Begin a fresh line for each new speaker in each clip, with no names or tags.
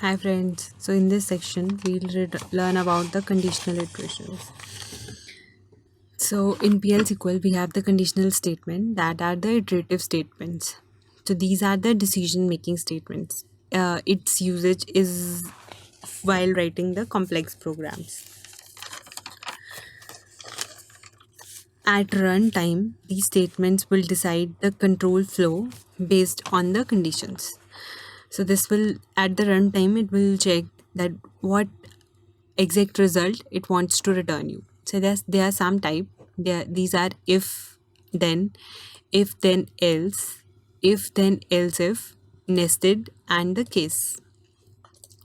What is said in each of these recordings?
Hi friends, so in this section we'll learn about the conditional iterations. So in PLSQL we have the conditional statement that are the iterative statements. So these are the decision making statements. Its usage is while writing the complex programs. At runtime, these statements will decide the control flow based on the conditions. So this will at the runtime it will check that what exact result it wants to return you. So there are some type. These are if then else, if then else if, nested, and the case.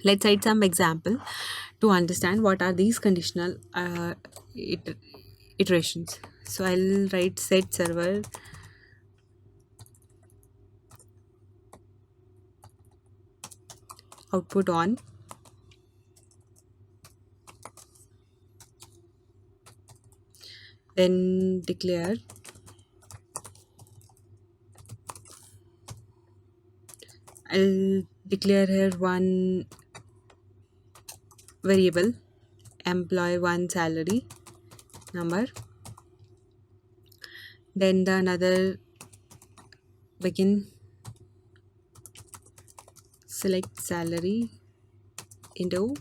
Let's write some example to understand what are these conditional iterations. So I'll write set server output on, then declare I'll declare here one variable employee one salary number, then the another begin select salary into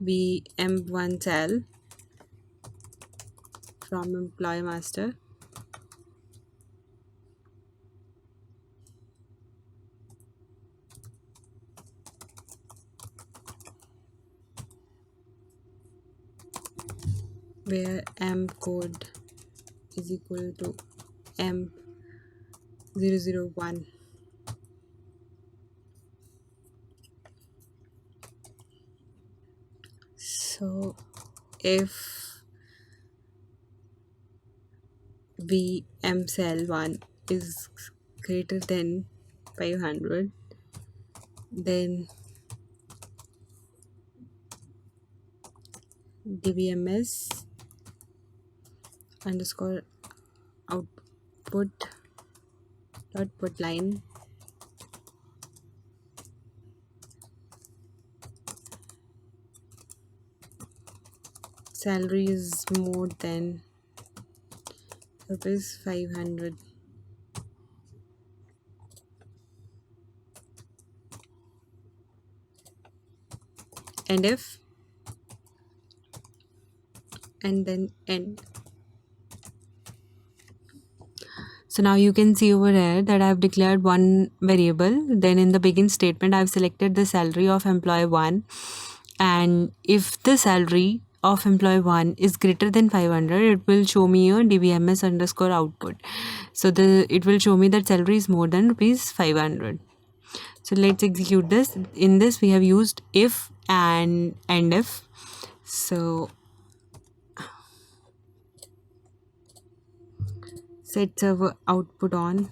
emp1 cell from employee master, where emp code is equal to emp001. So if emp cell 1 is greater than 500, then dbms underscore output dot put line salary is more than rupees 500. And if and then end. So now you can see over here that I've declared one variable. Then in the begin statement, I've selected the salary of employee 1. And if the salary of employee 1 is greater than 500, it will show me a dbms underscore output. So it will show me that salary is more than rupees 500. So let's execute this. In this, we have used if and if. So set server output on.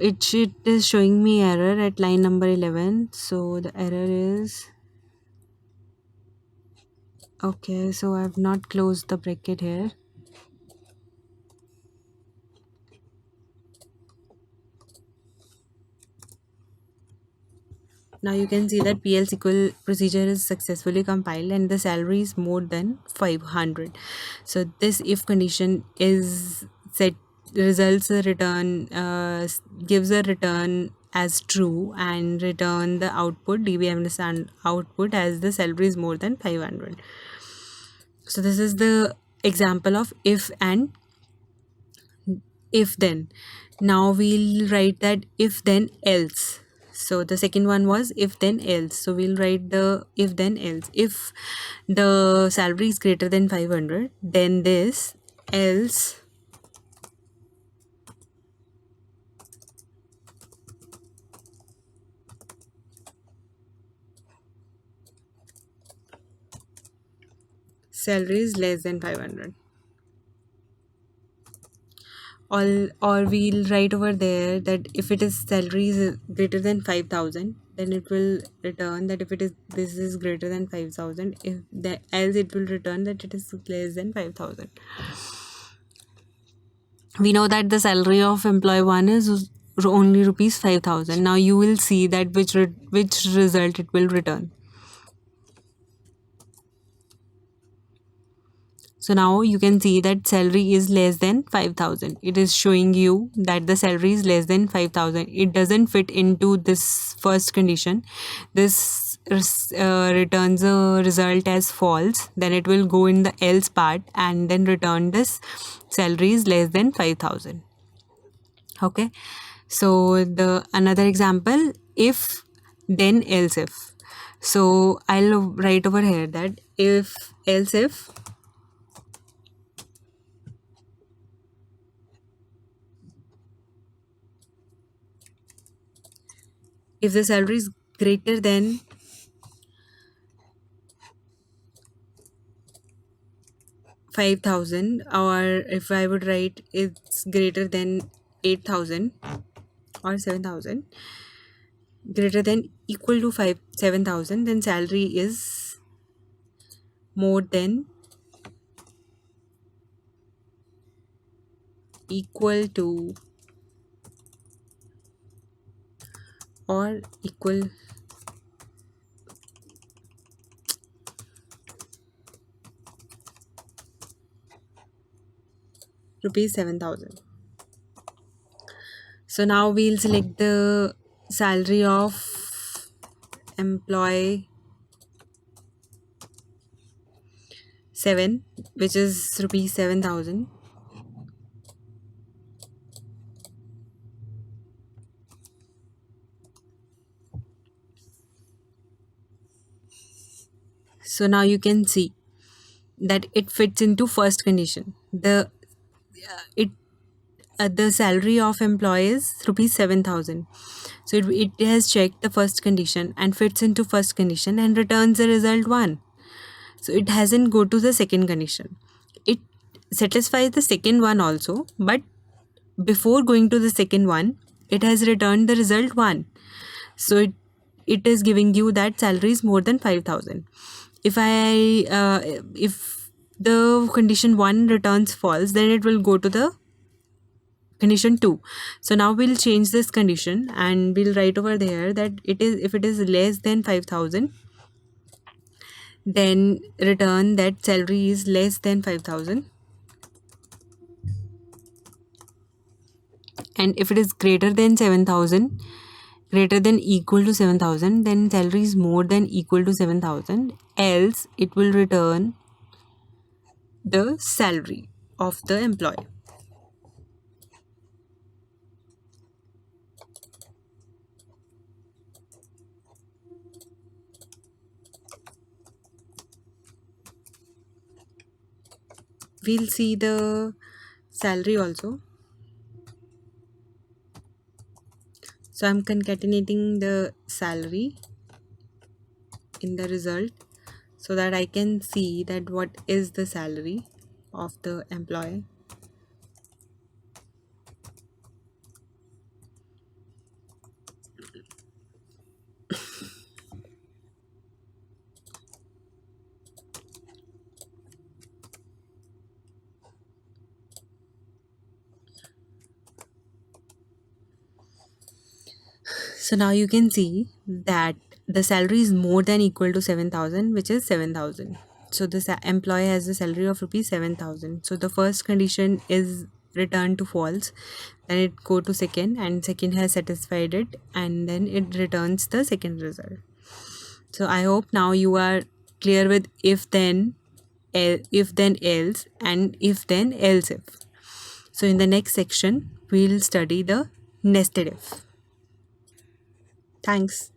It is showing me error at line number 11. So the error is okay. So I have not closed the bracket here. Now you can see that PLSQL procedure is successfully compiled and the salary is more than 500. So this if condition is set, results a return, gives a return as true and return the output dbms and output as the salary is more than 500. So this is the example of if and if then. Now we'll write that if then else. So the second one was if then else. So we'll write the if then else. If the salary is greater than 500, then this, else salary is less than 500. Or we'll write over there that if it is salary is greater than 5,000, then it will return that if it is this is greater than 5,000, if the else it will return that it is less than 5,000. we know that the salary of employee 1 is only rupees 5,000. Now you will see that which result it will return. So now you can see that salary is less than 5,000. It is showing you that the salary is less than 5,000. It doesn't fit into this first condition. This returns a result as false. Then it will go in the else part and then return this salary is less than 5,000. Okay. So the another example, if then else if. So I'll write over here that if else if the salary is greater than 5,000, or if I would write it's greater than 8,000 or 7,000, greater than equal to 7,000, then salary is more than equal to or equal rupees 7,000. So now we'll select the salary of employee 7, which is rupees 7,000. So now you can see that it fits into first condition. It the salary of employee is rupees 7,000. So it has checked the first condition and fits into first condition and returns the result 1. So it hasn't go to the second condition. It satisfies the second one also, but before going to the second one, it has returned the result 1. So it is giving you that salary is more than 5,000. If the condition 1 returns false, then it will go to the condition 2. So now we'll change this condition and we'll write over there that if it is less than 5,000, then return that salary is less than 5,000, and if it is greater than 7,000, greater than equal to 7,000, then salary is more than equal to 7,000, else it will return the salary of the employee. We'll see the salary also. So I'm concatenating the salary in the result so that I can see that what is the salary of the employee. So now you can see that the salary is more than equal to 7,000, which is 7,000. So this employee has a salary of rupees 7,000. So the first condition is returned to false. Then it go to second, and second has satisfied it, and then it returns the second result. So I hope now you are clear with if then else, and if then else if. So in the next section, we'll study the nested if. Thanks.